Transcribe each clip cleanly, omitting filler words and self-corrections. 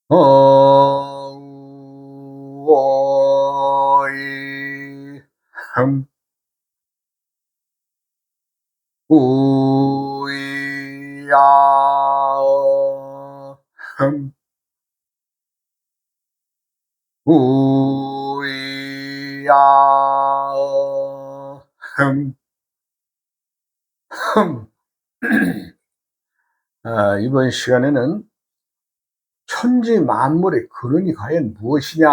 어이 흠 우이야 흠 우이야 흠 흠. 이번 시간에는 천지 만물의 근원이 과연 무엇이냐?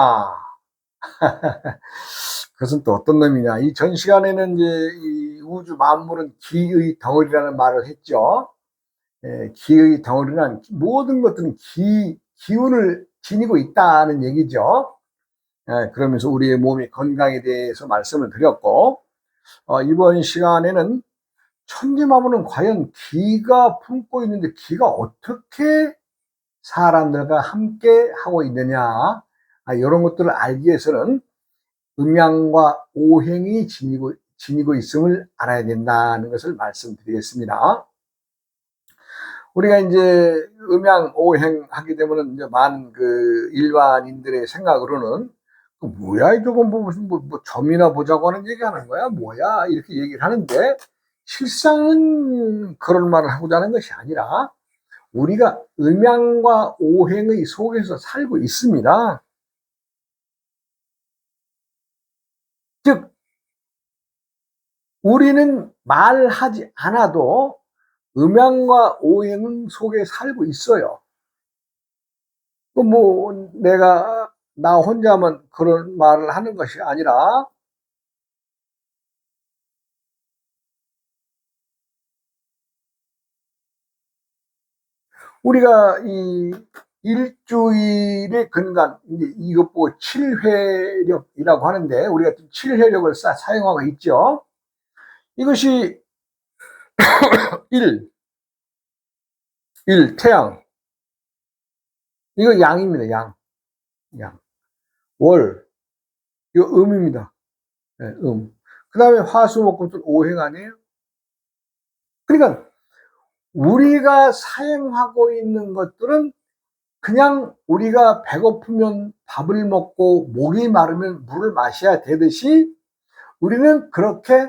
그것은 또 어떤 놈이냐? 이 전 시간에는 이제 이 우주 만물은 기의 덩어리라는 말을 했죠. 기의 덩어리란 모든 것들은 기운을 지니고 있다는 얘기죠. 그러면서 우리의 몸의 건강에 대해서 말씀을 드렸고, 이번 시간에는 천지 만물은 과연 기가 품고 있는데 기가 어떻게 사람들과 함께 하고 있느냐, 이런 것들을 알기 위해서는 음양과 오행이 지니고 있음을 알아야 된다는 것을 말씀드리겠습니다. 우리가 이제 음양 오행 하게 되면은 이제 많은 그 일반인들의 생각으로는 뭐야 저건 뭐 무슨 뭐 점이나 보자고 하는 얘기하는 거야 뭐야 이렇게 얘기를 하는데, 실상은 그런 말을 하고자 하는 것이 아니라 우리가 음양과 오행의 속에서 살고 있습니다. 즉 우리는 말하지 않아도 음양과 오행 속에 살고 있어요. 뭐 내가 나 혼자만 그런 말을 하는 것이 아니라 우리가 이 일주일의 근간, 이것 보고 칠회력이라고 하는데 우리가 칠회력을 사용하고 있죠. 이것이 일, 태양, 이거 양입니다. 양. 월, 이거 음입니다. 네, 그 다음에 화수목금토 오행 아니에요? 그러니까 우리가 사용하고 있는 것들은 그냥 우리가 배고프면 밥을 먹고 목이 마르면 물을 마셔야 되듯이 우리는 그렇게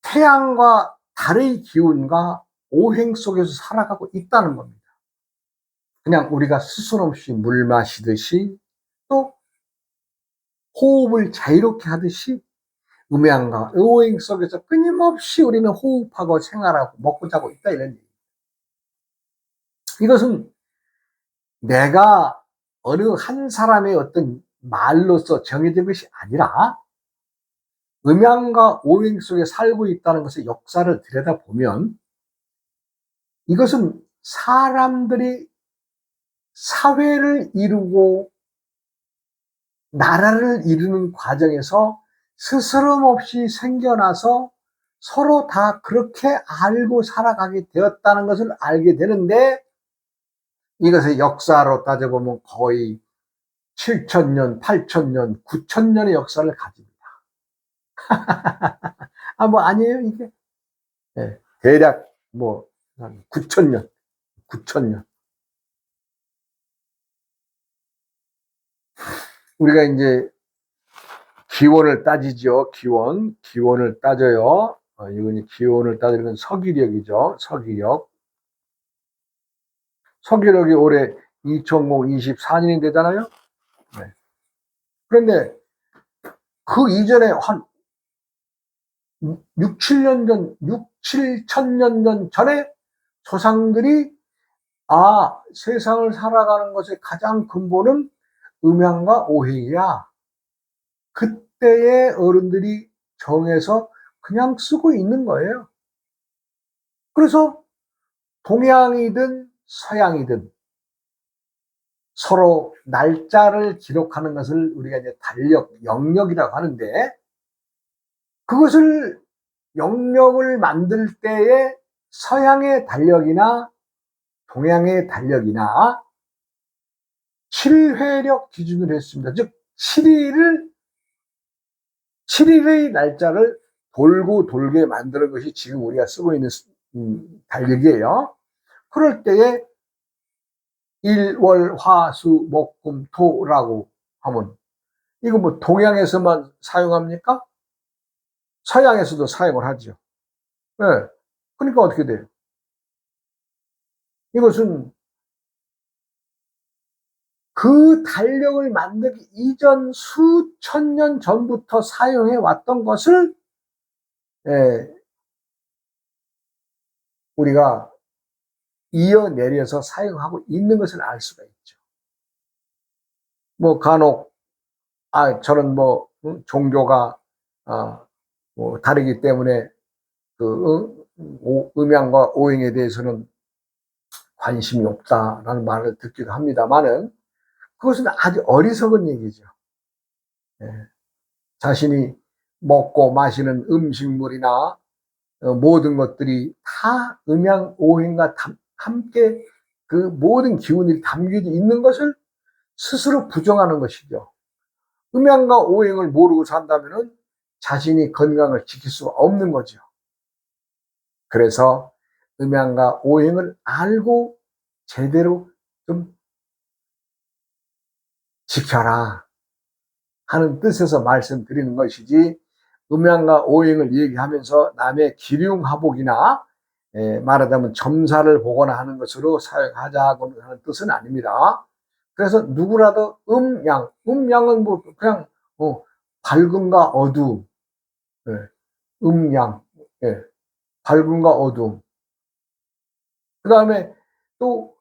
태양과 달의 기운과 오행 속에서 살아가고 있다는 겁니다. 그냥 우리가 스스럼 없이 물 마시듯이, 또 호흡을 자유롭게 하듯이 음양과 오행 속에서 끊임없이 우리는 호흡하고 생활하고 먹고 자고 있다, 이런 얘기입니다. 이것은 내가 어느 한 사람의 어떤 말로서 정해진 것이 아니라 음양과 오행 속에 살고 있다는 것의 역사를 들여다보면, 이것은 사람들이 사회를 이루고 나라를 이루는 과정에서 스스럼 없이 생겨나서 서로 다 그렇게 알고 살아가게 되었다는 것을 알게 되는데, 이것의 역사로 따져보면 거의 7,000년, 8,000년, 9,000년의 역사를 가집니다. 뭐 아니에요 이게? 네, 대략 뭐 9,000년, 9,000년. 우리가 이제 기원을 따지죠. 기원을 따져요. 이건 기원을 따지는 서기력이죠. 서기력이 올해 2024년이 되잖아요. 네. 그런데 그 이전에 한 6, 7년 전, 6, 7천년 전 전에 조상들이 세상을 살아가는 것의 가장 근본은 음양과 오행이야. 그때의 어른들이 정해서 그냥 쓰고 있는 거예요. 그래서 동양이든 서양이든 서로 날짜를 기록하는 것을 우리가 이제 영역이라고 하는데, 그것을 영역을 만들 때에 서양의 달력이나 동양의 달력이나 7회력 기준으로 했습니다. 즉 7일의 날짜를 돌고 돌게 만드는 것이 지금 우리가 쓰고 있는 달력이에요. 그럴 때에 일, 월, 화, 수, 목, 금, 토라고 하면 이거 뭐 동양에서만 사용합니까? 서양에서도 사용을 하죠. 네. 그러니까 어떻게 돼요? 이것은 그 달력을 만들기 이전 수천 년 전부터 사용해 왔던 것을 우리가 이어내려서 사용하고 있는 것을 알 수가 있죠. 뭐 간혹 저는 뭐 종교가 뭐 다르기 때문에 그 음양과 오행에 대해서는 관심이 없다라는 말을 듣기도 합니다만은 그것은 아주 어리석은 얘기죠. 예. 자신이 먹고 마시는 음식물이나 모든 것들이 다 음양 오행과 함께 그 모든 기운이 담겨져 있는 것을 스스로 부정하는 것이죠. 음양과 오행을 모르고 산다면 자신이 건강을 지킬 수가 없는 거죠. 그래서 음양과 오행을 알고 제대로 좀 지켜라 하는 뜻에서 말씀드리는 것이지, 음양과 오행을 얘기하면서 남의 기륭하복이나 말하자면 점사를 보거나 하는 것으로 사용하자고 하는 뜻은 아닙니다. 그래서 누구라도 음양은 뭐 그냥 밝음과 어두움, 음양, 밝음과 어두움. 그 다음에 또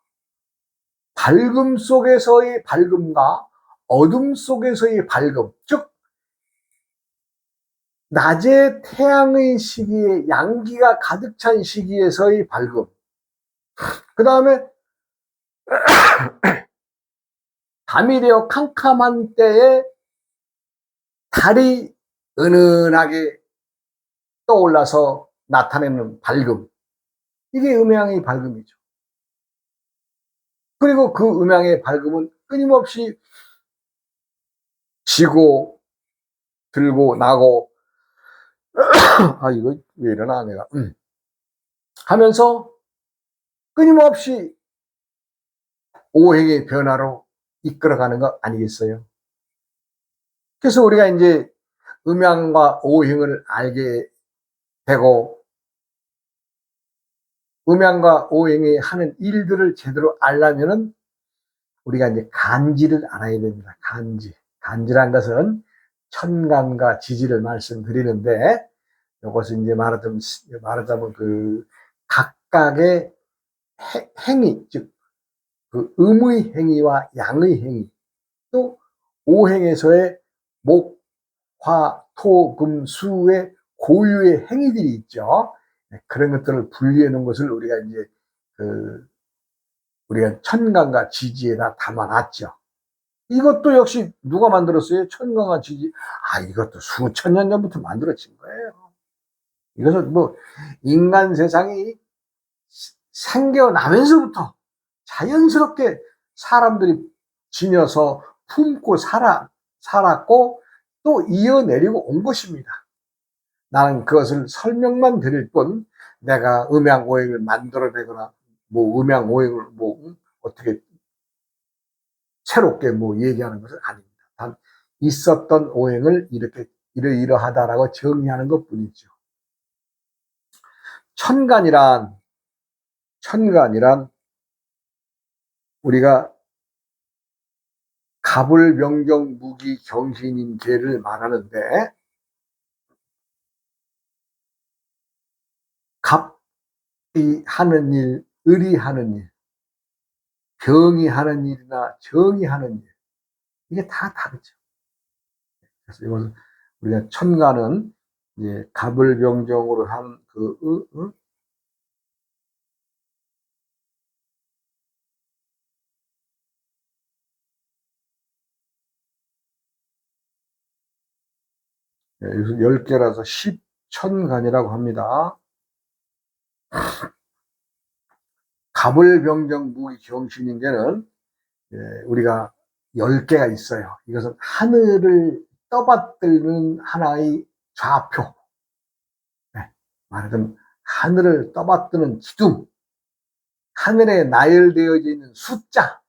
밝음 속에서의 밝음과 어둠 속에서의 밝음, 즉 낮에 태양의 시기에 양기가 가득 찬 시기에서의 밝음, 그 다음에 밤이 되어 캄캄한 때에 달이 은은하게 떠올라서 나타내는 밝음, 이게 음양의 밝음이죠. 그리고 그 음양의 밝음은 끊임없이 지고 들고 나고 이거 왜 이러나 내가 하면서 끊임없이 오행의 변화로 이끌어가는 것 아니겠어요? 그래서 우리가 이제 음양과 오행을 알게 되고 음양과 오행이 하는 일들을 제대로 알려면은 우리가 이제 간지를 알아야 됩니다. 간지란 것은 천간과 지지를 말씀드리는데, 이것은 이제 말하자면 그 각각의 행위, 즉 그 음의 행위와 양의 행위, 또 오행에서의 목, 화, 토, 금, 수의 고유의 행위들이 있죠. 그런 것들을 분리해 놓은 것을 우리가 이제 우리가 천간과 지지에다 담아놨죠. 이것도 역시 누가 만들었어요? 천간과 지지. 이것도 수천 년 전부터 만들어진 거예요. 이것은 뭐 인간 세상이 생겨나면서부터 자연스럽게 사람들이 지녀서 품고 살았고 또 이어내리고 온 것입니다. 나는 그것을 설명만 드릴 뿐 내가 음양오행을 만들어내거나 뭐 음양오행을 뭐 어떻게 새롭게 뭐 얘기하는 것은 아닙니다. 단 있었던 오행을 이렇게 이러이러하다라고 정리하는 것 뿐이죠. 천간이란 우리가 갑을, 명경, 무기, 경신인 계를 말하는데, 갑이 하는 일, 을이 하는 일, 병이 하는 일이나 정이 하는 일, 이게 다 다르죠. 그래서 이것은 우리가 천간은 이제 갑을 병정으로 하는 여기서 10개라서 10천간이라고 합니다. 갑을 병정 무기 경신인계는 우리가 10개가 있어요. 이것은 하늘을 떠받드는 하나의 좌표, 말하자면 하늘을 떠받드는 기둥, 하늘에 나열되어져 있는 숫자,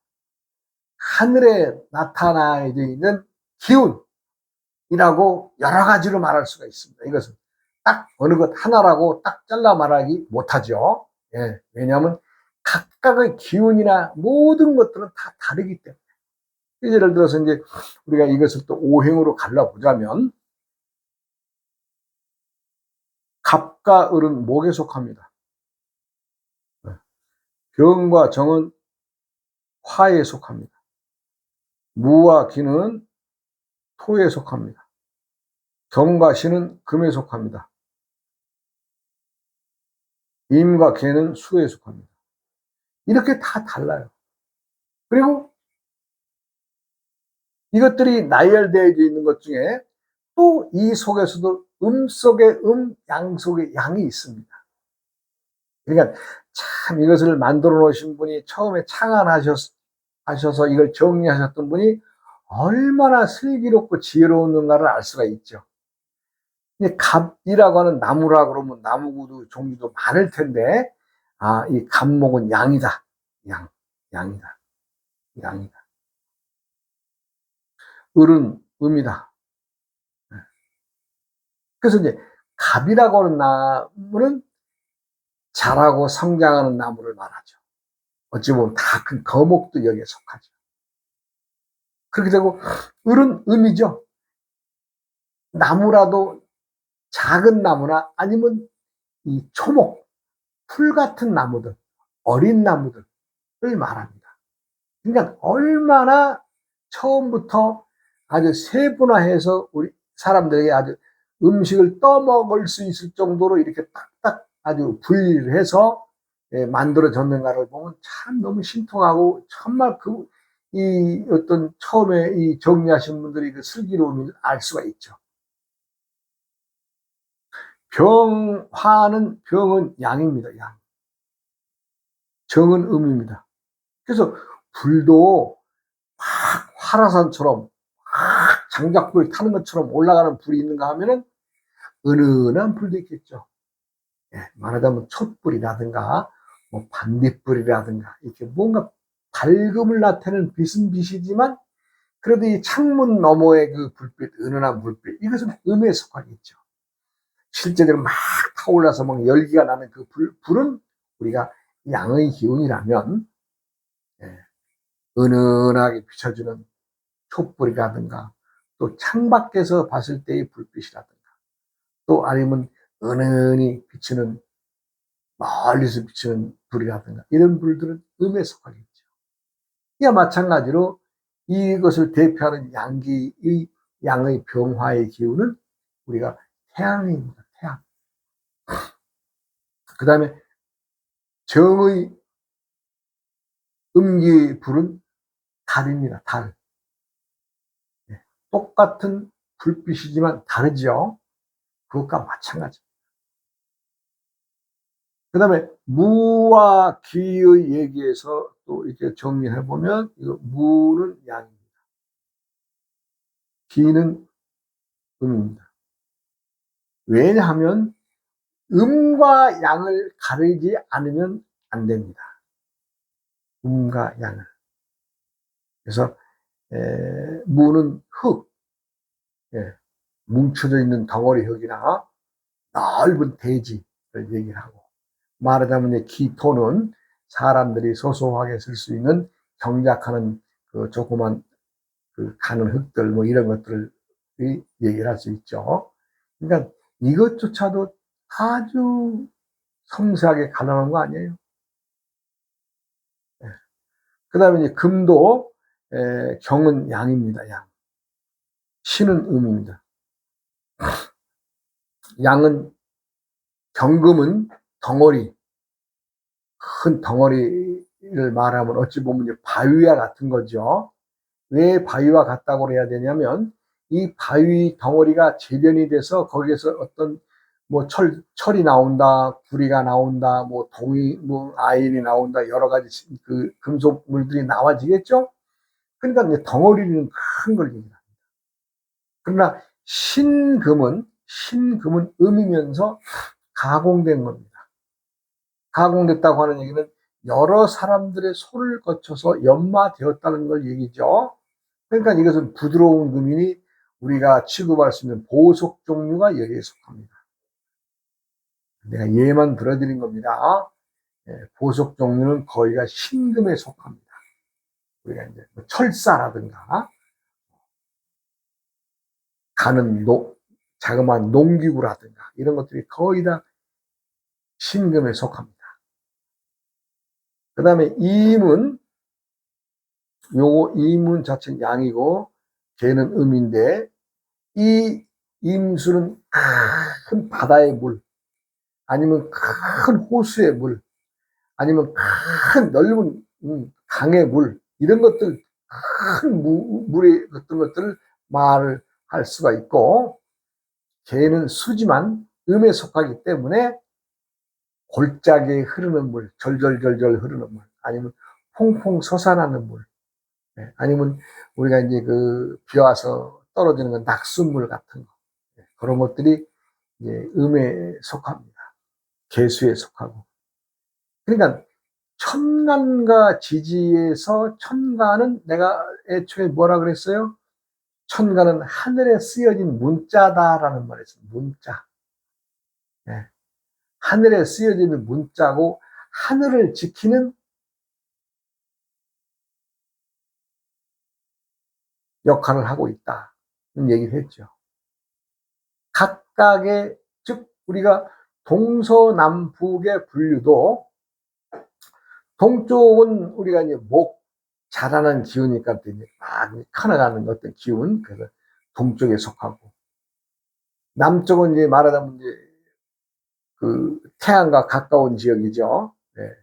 하늘에 나타나져 있는 기운이라고 여러 가지로 말할 수가 있습니다. 이것은 딱 어느 것 하나라고 딱 잘라 말하기 못하죠. 예, 왜냐하면 각각의 기운이나 모든 것들은 다 다르기 때문에. 예를 들어서 이제 우리가 이것을 또 오행으로 갈라보자면, 갑과 을은 목에 속합니다. 병과 정은 화에 속합니다. 무와 기는 토에 속합니다. 경과 신은 금에 속합니다. 임과 개는 수에 속합니다. 이렇게 다 달라요. 그리고 이것들이 나열되어 있는 것 중에 또 이 속에서도 속에 양 속에 양이 있습니다. 그러니까 참 이것을 만들어 놓으신 분이 처음에 창안하셔서 이걸 정리하셨던 분이 얼마나 슬기롭고 지혜로운가를 알 수가 있죠. 갑이라고 하는 나무라 그러면 나무도 종류도 많을 텐데, 이 갑목은 양이다. 양이다. 을은 음이다. 그래서 이제 갑이라고 하는 나무는 자라고 성장하는 나무를 말하죠. 어찌 보면 다 큰 거목도 여기에 속하죠. 그렇게 되고, 을은 음이죠. 나무라도 작은 나무나 아니면 이 초목, 풀 같은 나무들, 어린 나무들을 말합니다. 그러니까 얼마나 처음부터 아주 세분화해서 우리 사람들에게 아주 음식을 떠먹을 수 있을 정도로 이렇게 딱딱 아주 분리를 해서 만들어졌는가를 보면 참 너무 신통하고, 정말 이 어떤 처음에 이 정리하신 분들이 그 슬기로움을 알 수가 있죠. 병은 양입니다. 양. 정은 음입니다. 그래서 불도 확 화라산처럼 확 장작불 타는 것처럼 올라가는 불이 있는가 하면은 은은한 불도 있겠죠. 말하자면 촛불이라든가 뭐 반딧불이라든가 이렇게 뭔가 밝음을 나타내는 빛은 빛이지만, 그래도 이 창문 너머의 그 불빛, 은은한 불빛, 이것은 음에 속하겠죠. 실제로 막 타올라서 막 열기가 나는 그 불은 우리가 양의 기운이라면, 은은하게 비춰주는 촛불이라든가, 또 창밖에서 봤을 때의 불빛이라든가, 또 아니면 은은히 비치는, 멀리서 비치는 불이라든가, 이런 불들은 음에 속하겠죠. 이와 마찬가지로 이것을 대표하는 양의 병화의 기운은 우리가 태양입니다. 태양. 그 다음에 정의 음기 불은 달입니다. 달. 똑같은 불빛이지만 다르죠. 그것과 마찬가지. 그 다음에 무와 기의 얘기에서 또 이렇게 정리해 보면, 이거 무는 양입니다. 기는 음입니다. 왜냐하면 음과 양을 가리지 않으면 안 됩니다. 음과 양을. 그래서 무는 흙, 뭉쳐져 있는 덩어리 흙이나 넓은 대지를 얘기를 하고, 말하자면 기토는 사람들이 소소하게 쓸 수 있는 경작하는 그 조그만 그 가는 흙들, 뭐 이런 것들을 얘기를 할 수 있죠. 그러니까 이것조차도 아주 섬세하게 갈라놓은 거 아니에요. 그 다음에 이제 금도 경은 양입니다. 양. 신은 음입니다. 양은, 경금은 덩어리, 큰 덩어리를 말하면 어찌 보면 이제 바위와 같은 거죠. 왜 바위와 같다고 해야 되냐면, 이 바위 덩어리가 재련이 돼서 거기에서 어떤 뭐 철이 나온다, 구리가 나온다, 뭐 뭐 아연이 나온다, 여러 가지 그 금속물들이 나와지겠죠. 그러니까 이제 덩어리는 큰 걸 얘기합니다. 그러나 신금은 음이면서 가공된 겁니다. 가공됐다고 하는 얘기는 여러 사람들의 손을 거쳐서 연마되었다는 걸 얘기죠. 그러니까 이것은 부드러운 금이니 우리가 취급할 수 있는 보석 종류가 여기에 속합니다. 내가 예만 들어드린 겁니다. 보석 종류는 거의가 신금에 속합니다. 우리가 이제 철사라든가 가는 자그마한 농기구라든가 이런 것들이 거의 다 신금에 속합니다. 그 다음에 임은 요거 임은 자체는 양이고 걔는 음인데 이 임수는 큰 바다의 물 아니면 큰 호수의 물 아니면 큰 넓은 강의 물 이런 것들 큰 물의 어떤 것들을 말을 할 수가 있고 걔는 수지만 음에 속하기 때문에 골짜기에 흐르는 물 절절절절 흐르는 물 아니면 퐁퐁 솟아나는 물 아니면 우리가 이제 그 비 와서 떨어지는 건 낙수물 같은 거 그런 것들이 이제 음에 속합니다. 개수에 속하고. 그러니까 천간과 지지에서 천간은 내가 애초에 뭐라 그랬어요? 천간은 하늘에 쓰여진 문자다라는 말이 있어요. 문자. 네. 하늘에 쓰여지는 문자고 하늘을 지키는 역할을 하고 있다는 얘기를 했죠. 각각의 즉 우리가 동서남북의 분류도 동쪽은 우리가 이제 목 자라는 기운이니까 이제 막 커나가는 어떤 기운 그래서 동쪽에 속하고 남쪽은 이제 말하자면 이제 그 태양과 가까운 지역이죠. 네.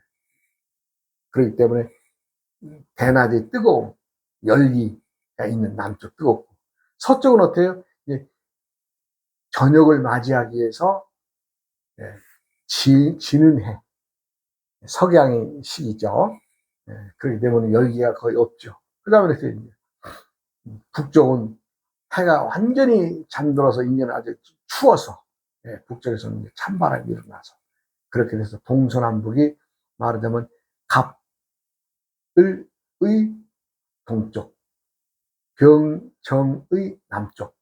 그렇기 때문에 대낮에 뜨거움 열기가 있는 남쪽 뜨겁고 서쪽은 어때요? 이제 저녁을 맞이하기 위해서 지는 해 석양의 시기죠. 그렇기 때문에 열기가 거의 없죠. 그 다음에 북쪽은 해가 완전히 잠들어서 이제는 아주 추워서 북쪽에서는 찬바람이 일어나서 그렇게 돼서 동서남북이 말하자면 갑을의 동쪽, 병정의 남쪽,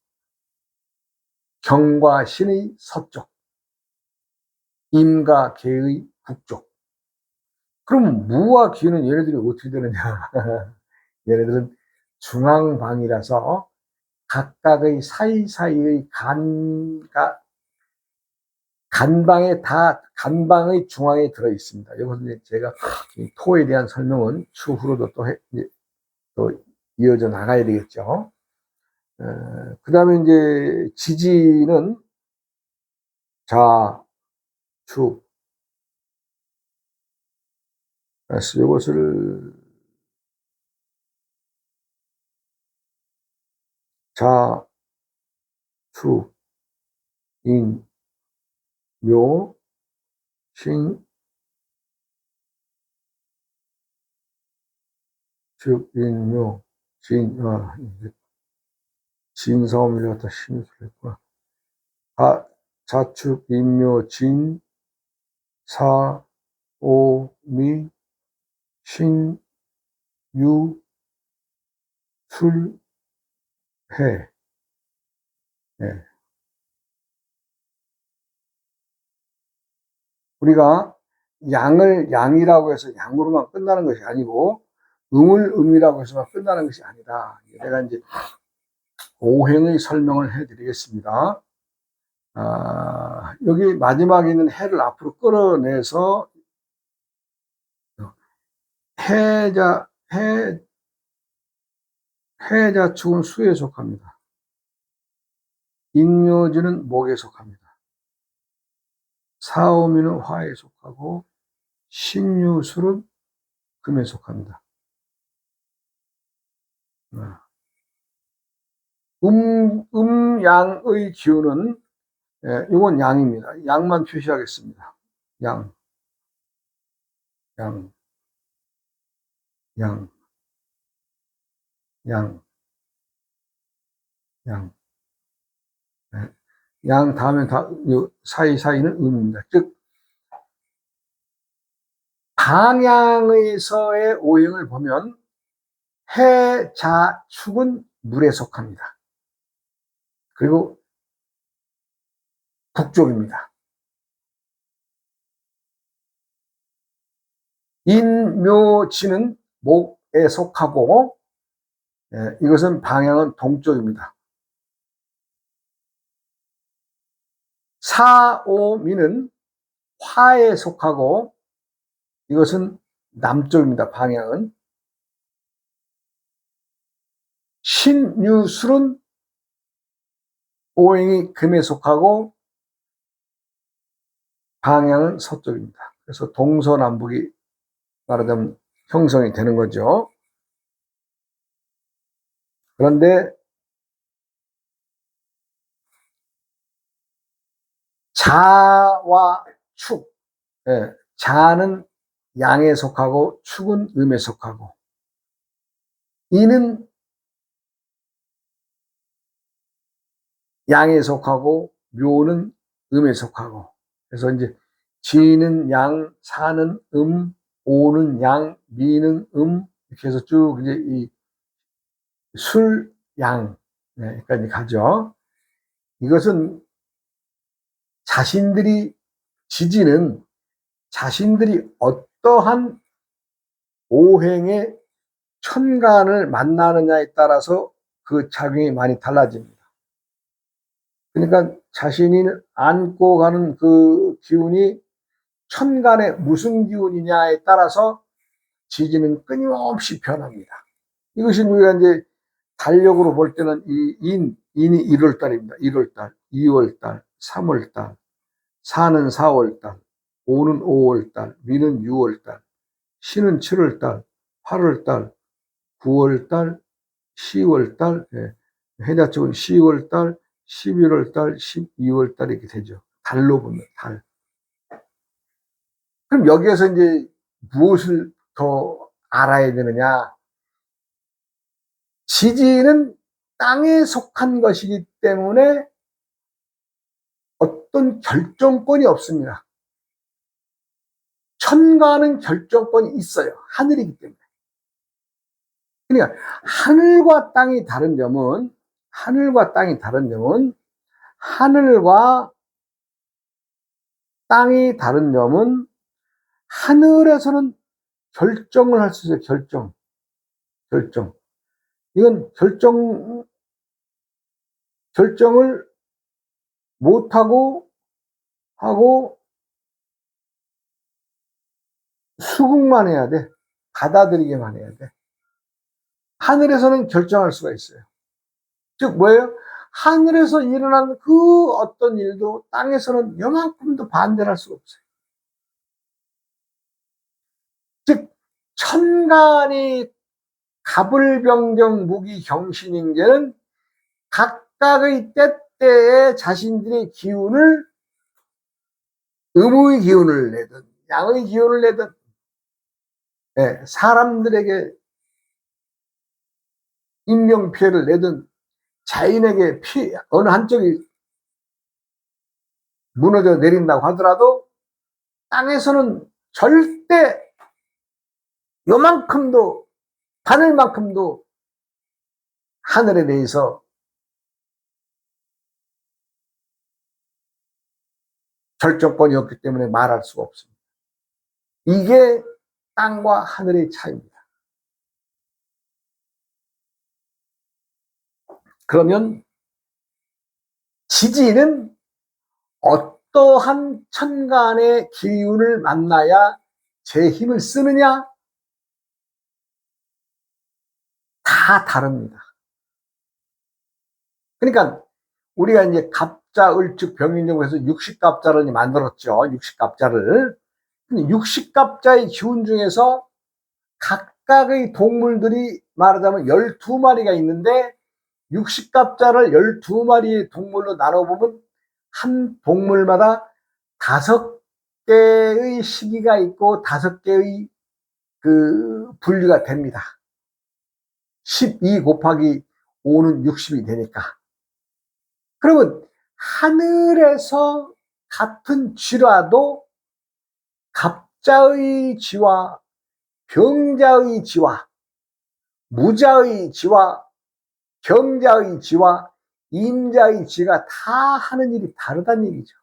경과 신의 서쪽, 임과 개의 북쪽. 그럼 무와 기는 얘네들이 어떻게 되느냐? 얘네들은 중앙방이라서 각각의 사이사이의 간방의 중앙에 들어 있습니다. 이것은 제가 토에 대한 설명은 추후로도 또 이어져 나가야 되겠죠. 그 다음에 이제 지지는 좌측. 그래서 이것을 좌측, 인, 묘, 신, 측, 인, 묘, 진, 진사오미를 갖다 신수를 했구나. 좌측, 인묘, 진, 사, 오, 미, 신, 유, 술, 해. 네. 우리가 양을 양이라고 해서 양으로만 끝나는 것이 아니고 음을 음이라고 해서만 끝나는 것이 아니다. 내가 이제 오행의 설명을 해드리겠습니다. 여기 마지막에 있는 해를 앞으로 끌어내서 해자축은 수에 속합니다. 인묘지는 목에 속합니다. 사오미는 화에 속하고 신유술은 금에 속합니다. 양의 기운은 이건 양입니다. 양만 표시하겠습니다. 양, 양, 양, 양, 양. 양 다음에 사이사이는 음입니다. 즉 방향에서의 오행을 보면 해, 자, 축은 물에 속합니다. 그리고 북쪽입니다. 인, 묘, 지는 목에 속하고 이것은 방향은 동쪽입니다. 사, 오, 미는 화에 속하고 이것은 남쪽입니다. 방향은. 신, 유, 술은 오행이 금에 속하고 방향은 서쪽입니다. 그래서 동서남북이 말하자면 형성이 되는 거죠. 그런데 자와 축, 자는 양에 속하고 축은 음에 속하고 이는 양에 속하고 묘는 음에 속하고 그래서 이제 지는 양, 사는 오는 양, 미는 이렇게 해서 쭉 이제 이 술, 양, 여기까지 가죠. 이것은 지지는 자신들이 어떠한 오행의 천간을 만나느냐에 따라서 그 작용이 많이 달라집니다. 그러니까 자신이 안고 가는 그 기운이 천간의 무슨 기운이냐에 따라서 지지는 끊임없이 변합니다. 이것이 우리가 이제 달력으로 볼 때는 인이 1월달입니다. 1월달, 2월달, 3월달, 사는 4월달, 오는 5월달, 미는 6월달, 신은 7월달, 8월달, 9월달, 10월달, 해자 쪽은 10월달, 11월달, 12월달 이렇게 되죠. 달로 보면 달. 그럼 여기에서 이제 무엇을 더 알아야 되느냐? 지지는 땅에 속한 것이기 때문에 어떤 결정권이 없습니다. 천간은 결정권이 있어요. 하늘이기 때문에. 그러니까 하늘과 땅이 다른 점은 하늘과 땅이 다른 점은 하늘에서는 결정을 할 수 있어요. 결정. 이건 결정을 못하고 하고 수긍만 해야 돼. 받아들이기만 해야 돼. 하늘에서는 결정할 수가 있어요. 즉 뭐예요? 하늘에서 일어난 그 어떤 일도 땅에서는 요만큼도 반대를 할 수가 없어요. 즉 천간이 갑을병정 무기경신인계는 각각의 때때에 자신들의 기운을 음의 기운을 내든 양의 기운을 내든 사람들에게 인명피해를 내든 자인에게 어느 한쪽이 무너져 내린다고 하더라도 땅에서는 절대 요만큼도 바늘만큼도 하늘에 대해서 결정권이 없기 때문에 말할 수가 없습니다. 이게 땅과 하늘의 차이입니다. 그러면 지지는 어떠한 천간의 기운을 만나야 제 힘을 쓰느냐? 다 다릅니다. 그러니까 우리가 이제 갑자, 을축, 병인정을 해서 60갑자를 만들었죠. 60갑자를. 근데 60갑자의 기운 중에서 각각의 동물들이 말하자면 12마리가 있는데 60갑자를 12마리의 동물로 나눠보면 한 동물마다 5개의 시기가 있고 5개의 그 분류가 됩니다. 12 곱하기 5는 60이 되니까. 그러면 하늘에서 같은 쥐라도 갑자의 쥐와 병자의 쥐와 무자의 쥐와 경자의 쥐와 임자의 쥐가 다 하는 일이 다르다는 얘기죠.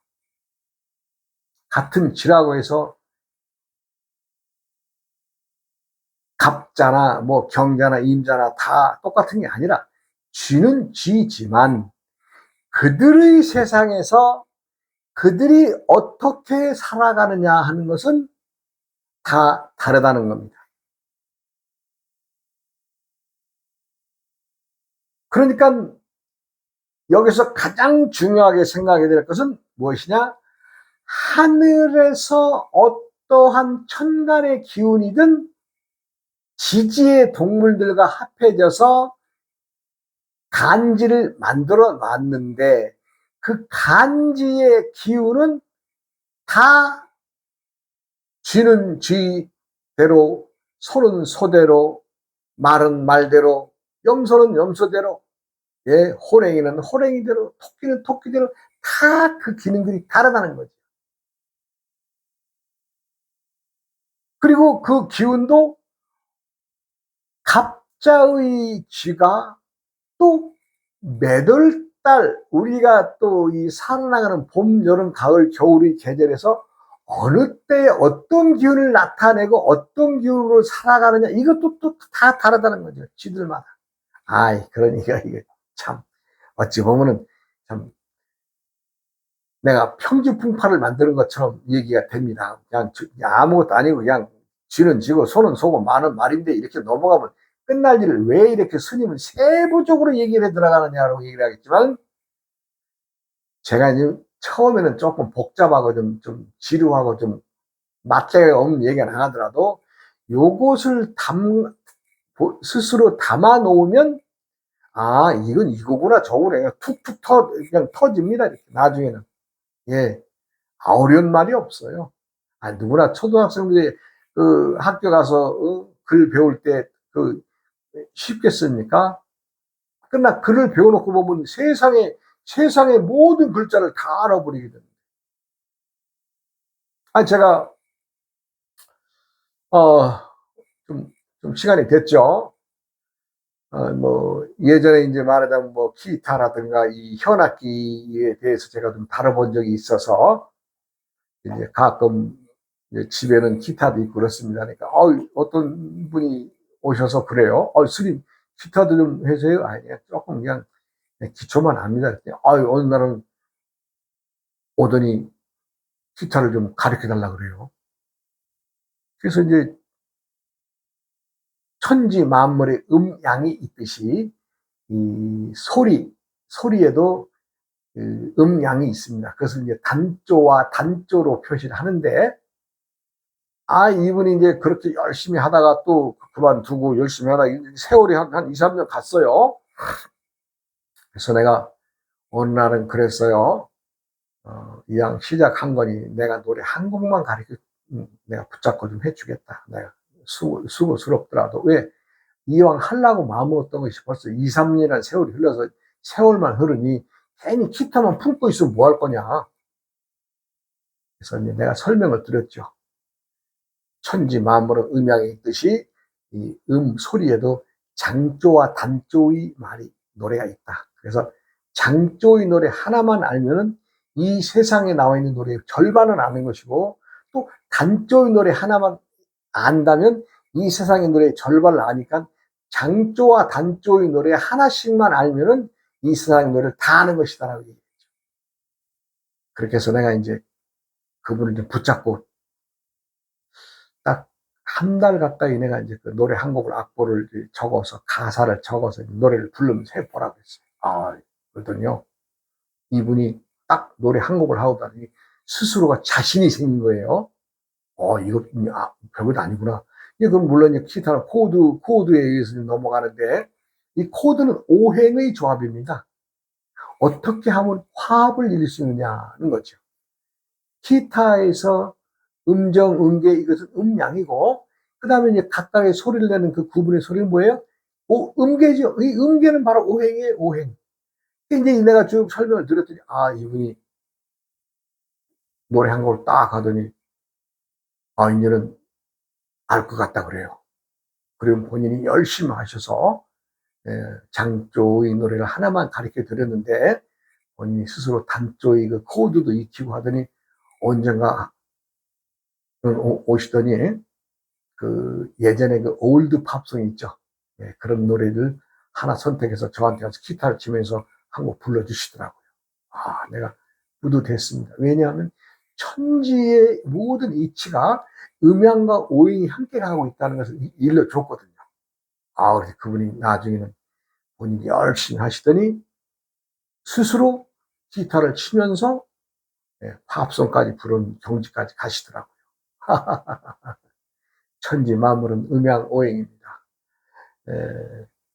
같은 쥐라고 해서 갑자나 뭐 경자나 임자나 다 똑같은 게 아니라 쥐는 쥐지만 그들의 세상에서 그들이 어떻게 살아가느냐 하는 것은 다 다르다는 겁니다. 그러니까 여기서 가장 중요하게 생각해야 될 것은 무엇이냐? 하늘에서 어떠한 천간의 기운이든 지지의 동물들과 합해져서 간지를 만들어 놨는데 그 간지의 기운은 다 쥐는 쥐대로, 소는 소대로, 말은 말대로, 염소는 염소대로, 예, 호랭이는 호랭이대로, 토끼는 토끼대로 다 그 기능들이 다르다는 거죠. 그리고 그 기운도 갑자의 쥐가 또 매달 우리가 또 이 살아나가는 봄, 여름, 가을, 겨울의 계절에서 어느 때 어떤 기운을 나타내고 어떤 기운으로 살아가느냐 이것도 또 다 다르다는 거죠. 쥐들마다. 아이 그러니까 이게 참 어찌 보면은 참 내가 평지풍파를 만드는 것처럼 얘기가 됩니다. 그냥 아무것도 아니고 그냥 쥐는 쥐고 소는 소고 말은 말인데 이렇게 넘어가면 끝날 일을 왜 이렇게 스님은 세부적으로 얘기를 해 들어가느냐고 얘기를 하겠지만 제가 이제 처음에는 조금 복잡하고 좀 지루하고 좀 맛재가 없는 얘기가 나가더라도 요것을 스스로 담아 놓으면 아 이건 이거구나 저거구나 툭툭 그냥 터집니다. 이렇게 나중에는. 예. 어려운 말이 없어요. 아, 누구나 초등학생들이 그 학교 가서 글 배울 때 그 쉽겠습니까? 그러나 글을 배워놓고 보면 세상의 모든 글자를 다 알아버리게 됩니다. 아, 제가 어, 좀 시간이 됐죠. 뭐 예전에 이제 말하자면 뭐 기타라든가 이 현악기에 대해서 제가 좀 다뤄본 적이 있어서 이제 가끔 이제 집에는 기타도 있고 그렇습니다. 그러니까 어떤 분이 오셔서 그래요. 스님 기타도 좀 해서요. 아니 조금 그냥 기초만 합니다. 어느 날은 오더니 기타를 좀 가르쳐 달라 그래요. 그래서 이제 천지 만물의 음양이 있듯이 이 소리에도 그 음양이 있습니다. 그것을 이제 단조와 단조로 표시를 하는데 이분이 이제 그렇게 열심히 하다가 또 그만두고 열심히 하다가 세월이 한 2, 3년 갔어요. 그래서 내가 어느 날은 그랬어요. 이왕 시작한 거니 내가 노래 한 곡만 내가 붙잡고 좀 해주겠다. 내가 수고스럽더라도. 왜? 이왕 하려고 마음먹었던 것이 벌써 2, 3년이라는 세월이 흘러서 세월만 흐르니 괜히 기타만 품고 있으면 뭐 할 거냐. 그래서 이제 내가 설명을 드렸죠. 천지 만물은 음양이 있듯이 이 소리에도 장조와 단조의 노래가 있다. 그래서 장조의 노래 하나만 알면은 이 세상에 나와 있는 노래의 절반은 아는 것이고 또 단조의 노래 하나만 안다면 이 세상의 노래의 절반을 아니까 장조와 단조의 노래 하나씩만 알면은 이 세상의 노래를 다 아는 것이다라고 얘기했죠. 그렇게 해서 내가 이제 그분을 좀 붙잡고 딱 한 달 가까이 내가 이제 그 노래 한 곡을 악보를 적어서 가사를 적어서 노래를 부르면서 해보라고 했어요. 그랬더니요 이분이 딱 노래 한 곡을 하고 나니 스스로가 자신이 생긴 거예요. 이거 별것도 아니구나. 그럼 물론 이제 기타는 코드에 의해서 넘어가는데 이 코드는 오행의 조합입니다. 어떻게 하면 화합을 이룰 수 있느냐는 거죠. 기타에서 음정, 음계 이것은 음양이고 그 다음에 이제 각각의 소리를 내는 그 구분의 소리는 뭐예요? 음계죠. 이 음계는 바로 오행이에요. 오행. 이제 내가 쭉 설명을 드렸더니, 아, 이분이 노래 한 곡을 딱 하더니, 아, 이제는 알 것 같다 그래요. 그리고 본인이 열심히 하셔서, 장조의 노래를 하나만 가르쳐 드렸는데, 본인이 스스로 단조의 그 코드도 익히고 하더니, 언젠가 오시더니, 그 예전에 그 올드 팝송 있죠. 그런 노래를 하나 선택해서 저한테 가서 기타를 치면서 한 곡 불러주시더라고요. 아, 내가 뿌듯했습니다. 왜냐하면 천지의 모든 이치가 음양과 오행이 함께 가고 있다는 것을 일러줬거든요. 아, 그래서 그분이 나중에는 본인이 열심히 하시더니 스스로 기타를 치면서 팝송까지 부른 경지까지 가시더라고요. 천지 만물은 음양 오행입니다.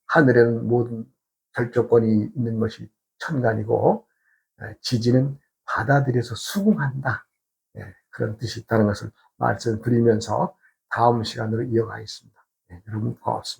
하늘에는 모든 결정권이 있는 것이 천간이고, 지지는 받아들여서 수긍한다. 그런 뜻이 있다는 것을 말씀드리면서 다음 시간으로 이어가겠습니다. 여러분 고맙습니다.